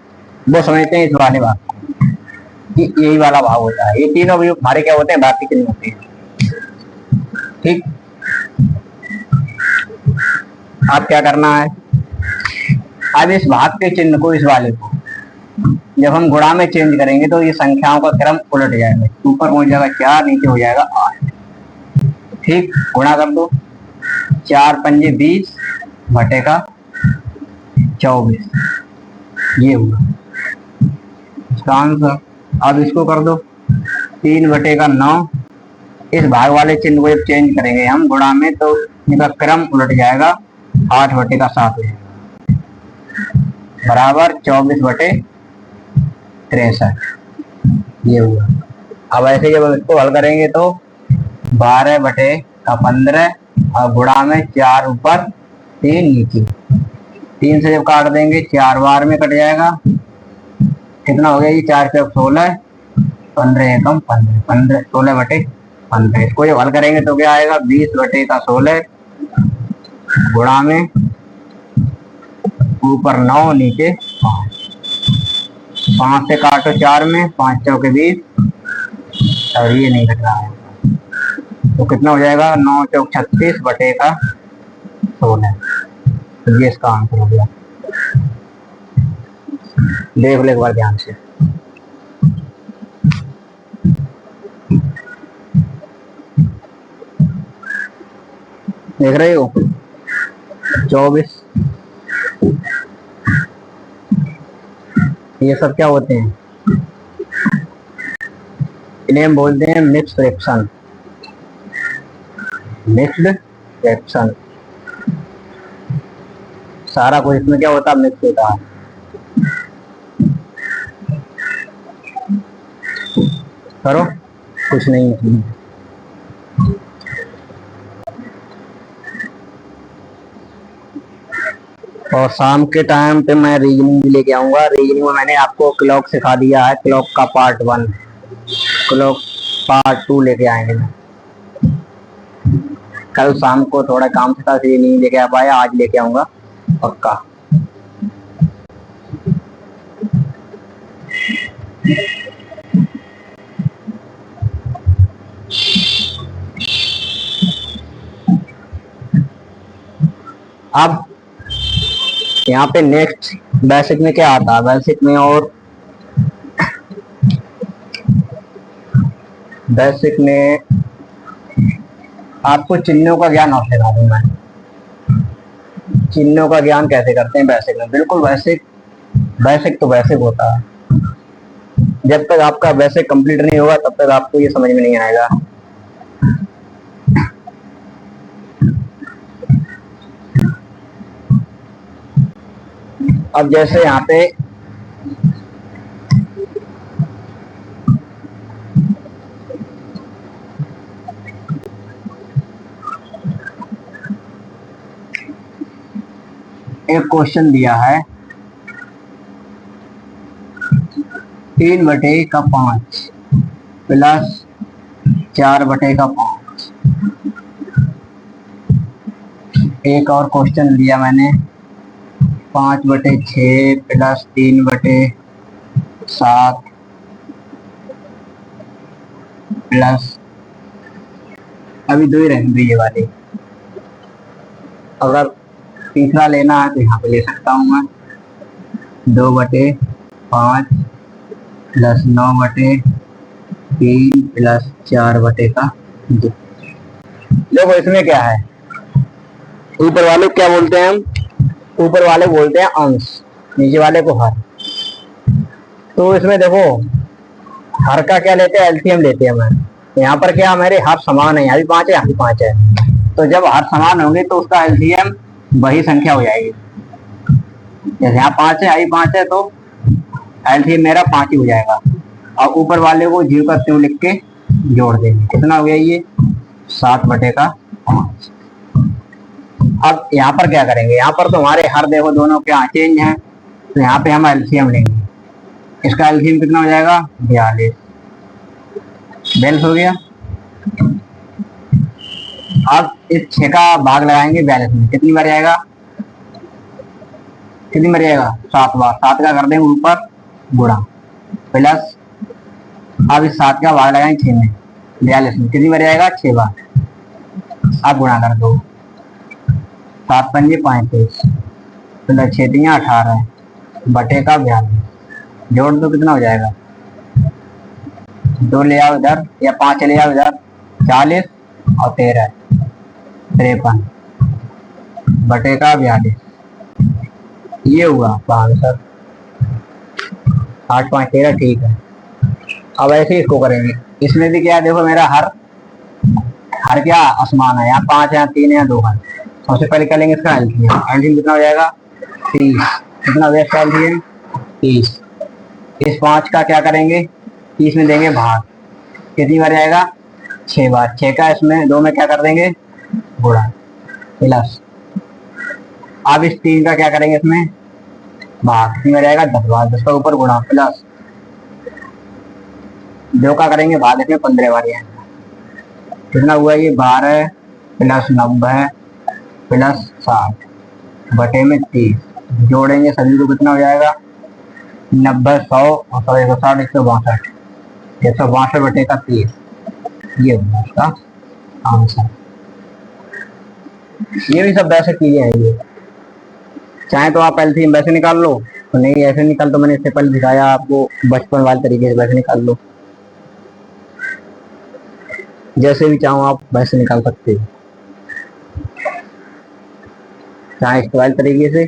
वो समझते हैं इस वाले भाग कि यही वाला भाग होता है। ये तीनों भी हमारे क्या होते हैं? भाग के चिन्ह होते हैं। ठीक। अब क्या करना है? अब इस भाग के चिन्ह को, इस वाले को, जब हम गुणा में चेंज करेंगे तो ये संख्याओं का क्रम उलट जाएगा। ऊपर हो जाएगा 4, नीचे हो जाएगा 8। ठीक। गुणा कर दो, 4 पंजे 20 बटे का 24। ये हुआ इसका आंसर। अब इसको कर दो 3/9। इस भाग वाले चिन्ह को जब चेंज करेंगे हम गुणा में तो इनका क्रम उलट जाएगा, 8/7 बराबर 24/63। ये हुआ। अब ऐसे जब इसको हल करेंगे तो 12/15 और गुणा में 4 ऊपर 3 नीचे। 3 से जब काट देंगे 4 बार में कट जाएगा। कितना हो गया? ये 4 पे 16, 15 एकम 15, 16/15। इसको जब हल करेंगे तो क्या आएगा? 20/16 गुणा में ऊपर 9 नीचे 5 से काटो 4 में, 5 चौके 20 और ये नहीं कट रहा है। तो कितना हो जाएगा, 9 चौक 36 बटे का 16। तो ये इसका आंसर हो गया। देख लो एक बार ध्यान से। देख रहे हो 24। ये सब क्या होते हैं, इन्हें हम बोलते हैं मिक्स फ्रैक्शन। मिक्स्ड फ्रैक्शन, सारा कुछ इसमें क्या होता है, मिक्स होता है। करो, कुछ नहीं है। और शाम के टाइम पे मैं रीजनिंग भी लेके आऊंगा। रीजनिंग में मैंने आपको क्लॉक सिखा दिया है, क्लॉक का पार्ट 1, क्लॉक पार्ट 2 लेके आएंगे। मैं कल शाम को थोड़ा काम था इसलिए नहीं लेके आ पाया, आज लेके आऊंगा पक्का। अब यहाँ पे नेक्स्ट बेसिक में क्या आता है, बेसिक में और बेसिक में आपको चिन्हों का ज्ञान और सिखा दूंगा। चिन्हों का ज्ञान कैसे करते हैं बेसिक में, बिल्कुल बेसिक। बेसिक तो बेसिक होता है, जब तक आपका बेसिक कंप्लीट नहीं होगा तब तक आपको ये समझ में नहीं आएगा। अब जैसे यहाँ पे एक क्वेश्चन दिया है 3/5 प्लस 4/5। एक और क्वेश्चन दिया मैंने 5/6 प्लस 3/7 प्लस, अभी दो ही रहेंगे ये वाले। अगर तीसरा लेना है तो यहाँ पे ले सकता हूँ मैं 2/5 प्लस 9/3 प्लस 4/2। देखो इसमें क्या है, ऊपर वाले क्या बोलते हैं हम, ऊपर वाले बोलते हैं अंश, नीचे वाले को हर। तो इसमें देखो हर का क्या लेते हैं, एलसीएम लेते हैं। मैं यहाँ पर क्या मेरे हर समान है, यहाँ भी 5 है यहाँ भी 5 है, तो जब हर समान होंगे तो उसका एलसीएम वही संख्या हो जाएगी। जैसे यहाँ 5 है यहाँ भी 5 है, तो एलसीएम मेरा 5 ही हो जाएगा। और ऊपर वाले को 0 का त्यों लिख के जोड़ देंगे, कितना हो गया ये 7/5। अब यहाँ पर क्या करेंगे, यहाँ पर तो हमारे हर देखो दोनों क्या चेंज हैं, तो यहाँ पे हम एलसीएम लेंगे। इसका एलसीएम कितना हो जाएगा 42। बैलेंस हो गया। अब इस 6 का भाग लगाएंगे 42 में, कितनी बार जाएगा, कितनी बार जाएगा 7 बार। 7 का कर देंगे ऊपर गुणा प्लस, अब इस 7 का भाग लगाएंगे 6 में 42 में, कितनी बार जाएगा 6 बार। अब गुणा कर दो, 7 पंजे 35 प्लस 6 18 बटे का 42, जोड़ दो कितना हो जाएगा, 2 ले आओ इधर या 5 ले आओ इधर, 40 और 13 53 बटे का 42। ये हुआ आंसर 8 5 13, ठीक है। अब ऐसे इसको करेंगे, इसमें भी क्या देखो मेरा हर क्या असमान है, यहाँ 5 है यहाँ 3 है यहाँ 2 है। सबसे पहले क्या लेंगे इसका एलसीएम, एलसीएम कितना हो जाएगा 30, कितना हो गया इसका एलसीएम 30। इस 5 का क्या करेंगे 30 में देंगे भाग, कितनी बार जाएगा 6 बार। 6 का इसमें 2 में क्या कर देंगे गुणा प्लस, अब इस 3 का क्या करेंगे इसमें भाग, कितनी बार जाएगा 10 बार। 10 का ऊपर गुणा प्लस 2 का करेंगे भाग, इसमें 15 बार जाएगा। कितना हुआ ये 12 प्लस 90 प्लस 60 बटे में 30, जोड़ेंगे सभी को कितना हो जाएगा 90 100 और 100 160 162 162 बटे का 30। ये होगा उसका आंसर। ये भी सब वैसे चीजें हैं ये, चाहे तो आप एलसीएम वैसे निकाल लो, तो नहीं ऐसे निकाल, तो मैंने इससे पहले दिखाया आपको बचपन वाले तरीके से, वैसे निकाल लो, जैसे भी चाहो आप वैसे निकाल सकते हो, चाहे इस वाले तरीके से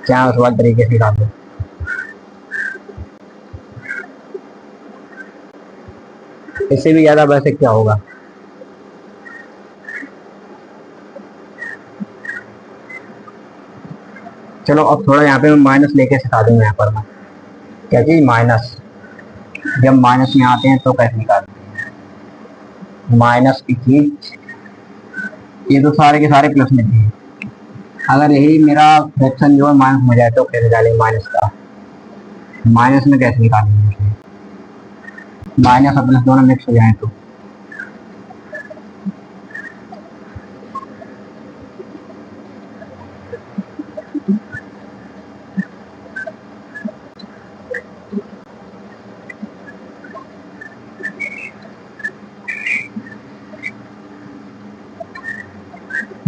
चाहे उस वाले तरीके से निकाल लो। इससे भी ज्यादा वैसे क्या होगा। चलो अब थोड़ा यहाँ पे मैं माइनस लेके सिखा दूंगा। यहाँ पर मैं क्या चीज माइनस, जब माइनस में आते हैं तो कैसे निकालते हैं माइनस की चीज। ये तो सारे के सारे प्लस में थे, अगर यही मेरा फ्रैक्शन जो है माइनस में जाए तो कैसे निकालेंगे माइनस का, माइनस में कैसे निकालेंगे, माइनस और प्लस दोनों मिक्स हो जाए तो।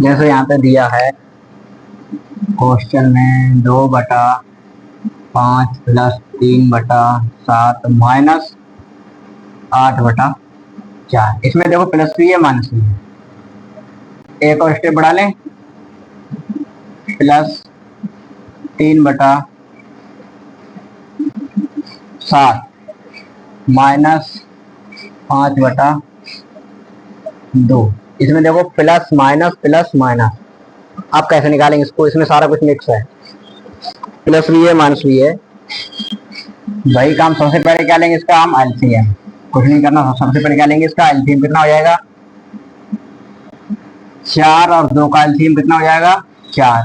जैसे यहाँ पे दिया है क्वेश्चन में 2/5 प्लस 3/7 माइनस 8/4। इसमें देखो प्लस भी है माइनस भी है, एक और स्टेप बढ़ा लें, प्लस 3/7 माइनस 5/2। इसमें देखो प्लस माइनस प्लस माइनस, आप कैसे निकालेंगे इसको, इसमें सारा कुछ मिक्स है, प्लस भी है माइनस भी है। वही काम सबसे पहले क्या लेंगे, इसका हम एलसीएम, कुछ नहीं करना, सबसे पहले क्या लेंगे इसका एलसीएम, कितना हो जाएगा 4 और 2 का एलसीएम कितना हो जाएगा 4,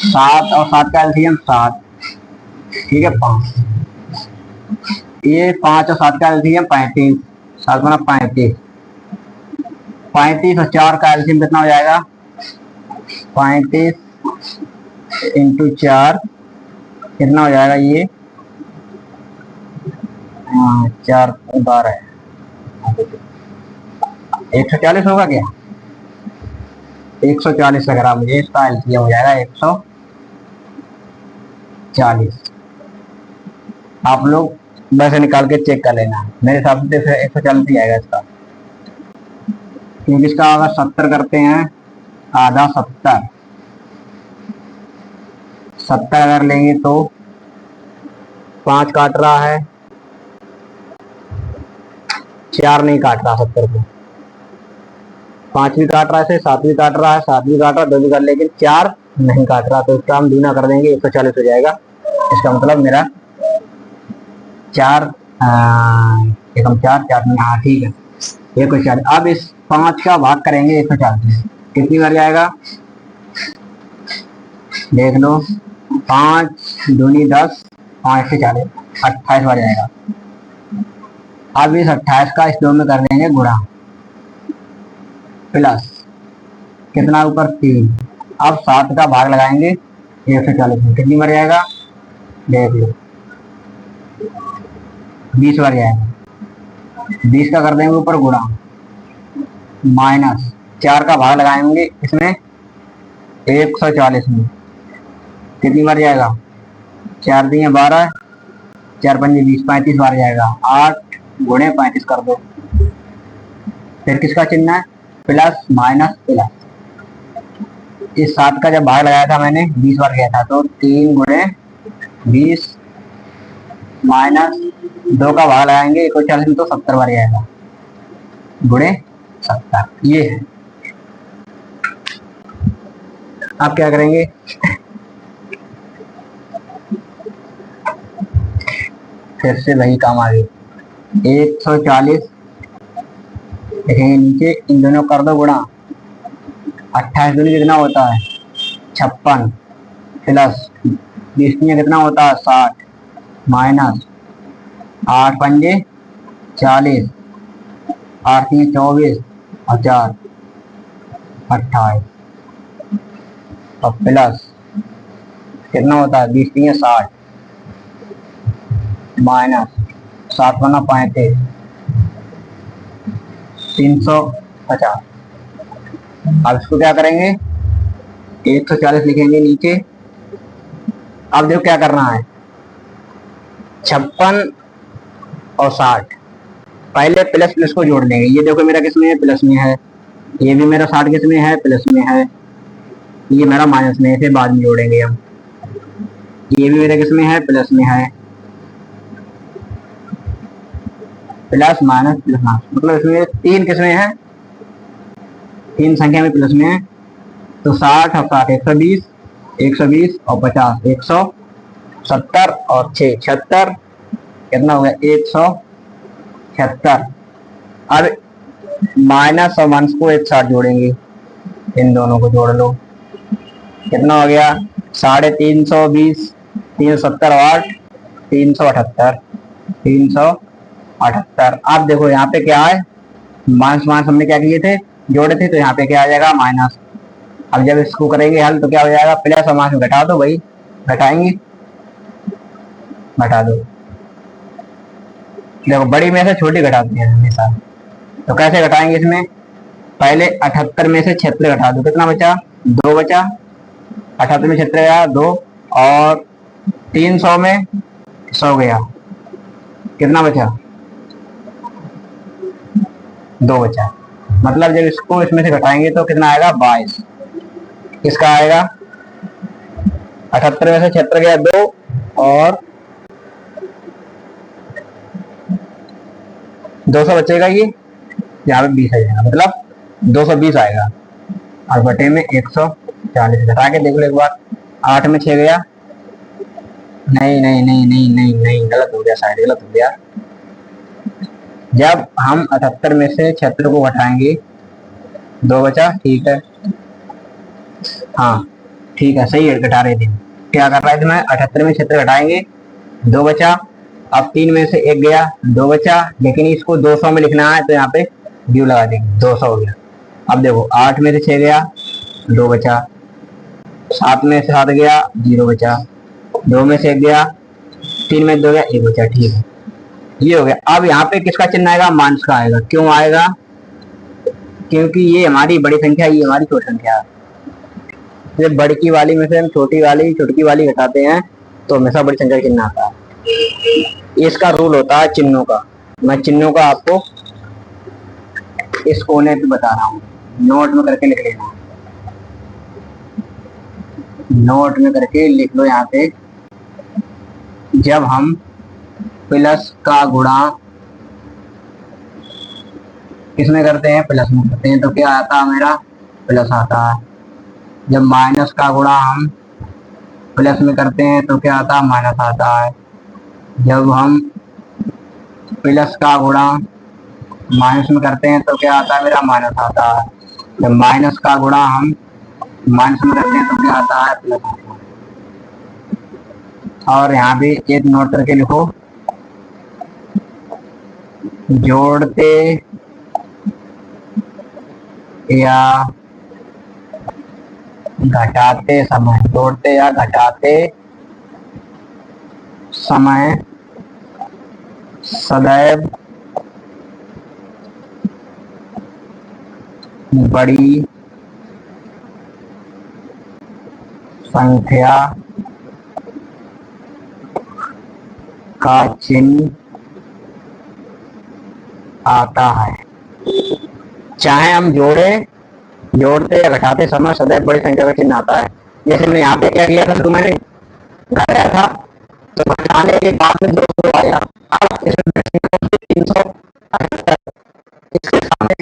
7 और 7 का एलसीएम 7, ठीक है 5, ये 5 और 7 का एलसीएम 35, 7 बना 35, 35 और 4 का एलसीएम कितना हो जाएगा 35 इंटू 4 कितना हो जाएगा ये 4 12 140 होगा क्या, 140 अगर आप मुझे इसका एलसीएम हो जाएगा 140। आप लोग वैसे निकाल के चेक कर लेना, मेरे हिसाब से 140 ही आएगा इसका, क्योंकि इसका अगर 70 करते हैं आधा 70 अगर लेंगे तो 5 काट रहा है, 4 नहीं काट रहा 70 को, 5 भी काट रहा है, 7 भी काट रहा है, 7 भी काट रहा है, 2 भी काट, लेकिन 4 नहीं काट रहा, तो इसका हम दूना कर देंगे 140 हो जाएगा। इसका मतलब मेरा 4 एकम 4 4 में, हाँ ठीक है 140। अब इस 5 का भाग करेंगे 140, कितनी बार जाएगा देख लो, 5 दूनी 10, 5 से 40 28 बार जाएगा। अब इस 28 का इस 2 में कर देंगे गुणा, प्लस कितना ऊपर 3, अब 7 का भाग लगाएंगे 140 में, कितनी बार जाएगा देख लो 20 बार जाएगा, 20 का कर देंगे ऊपर गुणा, माइनस 4 का भाग लगाएंगे इसमें 140 में, कितनी बार जाएगा 4 दिए 12, 4 पंजे 20, 35 बार जाएगा, 8 गुणे 35 कर दो, फिर किसका चिन्ह है प्लस माइनस प्लस। इस 7 का जब भाग लगाया था मैंने 20 बार गया था, तो 3 गुणे 20 माइनस 2 का भाग लगाएंगे 140 में, तो 70 बार जाएगा गुणे 70, ये है। आप क्या करेंगे फिर से वही काम आगे, 140 देखेंगे नीचे, इन दोनों कर दो गुणा, 28 दूनी कितना होता है 56, प्लस 20 कितना होता है 60, माइनस 8 पंजे 40, 8 24 और 4 28, और प्लस कितना होता है 20 60, माइनस 7 बना 35, 350। अब इसको क्या करेंगे, 140 लिखेंगे नीचे। अब देखो क्या करना है, 56 और 60, पहले प्लस प्लस को जोड़ लेंगे। ये देखो मेरा किस में है, प्लस में है। ये भी मेरा 60 किस में है, प्लस में है। ये मेरा माइनस में है, इसे बाद में जोड़ेंगे हम। ये भी मेरा किस में है, प्लस में है। प्लस माइनस प्लस माइनस, मतलब इसमें 3 किस में है, 3 संख्या में प्लस में है। तो 60 और 60 120, 120 और 50 170 और 6 76, कितना हो गया 176। अब माइनस और माइनस को एक साथ जोड़ेंगे, इन दोनों को जोड़ लो, कितना हो गया 320, 370 और 8 378, 378। अब देखो यहाँ पे क्या है, माइनस माइनस हमने क्या किए थे, जोड़े थे, तो यहाँ पे क्या आ जाएगा माइनस। अब जब इसको करेंगे हल तो क्या हो जाएगा, प्लस और माइनस घटा दो भाई, घटाएंगे, घटा दो। देखो बड़ी में से छोटी घटाते हैं हमेशा, तो कैसे घटाएंगे इसमें, पहले 78 में से 76 घटा दो, कितना बचा 2 बचा। 78 में 76 गया 2, और 300 में 100 गया, कितना बचा 2 बचा। मतलब जब इसको इसमें से घटाएंगे तो कितना आएगा 22। किसका आएगा, 78 में से 76 गया 2, और 200 बचेगा, ये यहाँ पे 20 आ जाएगा, मतलब 220 आएगा। और बटे में 140 घटा के देख लो एक बार। 8 में 6 गया, नहीं नहीं नहीं नहीं नहीं नहीं, गलत हो गया, शायद गलत हो गया। जब हम 78 में से 76 को घटाएंगे 2 बचा, ठीक है, हाँ ठीक है, सही है, घटा रहे थे। क्या कर रहा है मैं, 78 में 76 घटाएंगे 2 बचा। अब 3 में से 1 गया 2 बचा, लेकिन इसको 200 में लिखना है तो यहाँ पे ड्यू लगा देंगे, 200 हो गया। अब देखो 8 में से 6 गया 2 बचा, 7 में से 7 गया 0 बचा, 2 में से 1 गया, 3 में 2 गया 1 बचा, ठीक है, ये हो गया। अब यहाँ पे किसका चिन्ह आएगा, माइनस का आएगा। क्यों आएगा, क्योंकि ये हमारी बड़ी संख्या, ये हमारी छोटी संख्या है। जब बड़की वाली में से हम छोटी वाली छुटकी वाली घटाते हैं तो हमेशा बड़ी संख्या का चिन्ह आता है। इसका रूल होता है चिन्हों का। मैं चिन्हों का आपको इस कोने पे बता रहा हूँ, नोट में करके लिख लेना, नोट में करके लिख लो। यहाँ पे जब हम प्लस का गुणा किसमें करते हैं, प्लस में करते हैं, तो क्या आता है मेरा, प्लस आता है। जब माइनस का गुणा हम प्लस में करते हैं तो क्या आता है, माइनस आता है। जब हम प्लस का गुणा माइनस में करते हैं तो क्या आता है मेरा, माइनस आता है। जब माइनस का गुणा हम माइनस में करते हैं तो क्या आता है, प्लस आता है। और यहाँ भी एक नोट करके लिखो, जोड़ते या घटाते समय, जोड़ते या घटाते समय सदैव बड़ी संख्या का चिन्ह आता है। चाहे हम जोड़ते या घटाते समय सदैव बड़ी संख्या का चिन्ह आता है। जैसे मैंने यहाँ पे क्या किया था, मैंने घटाया था तो घटाने के बाद में 200 आया, अब इसमें 378, इसके सामने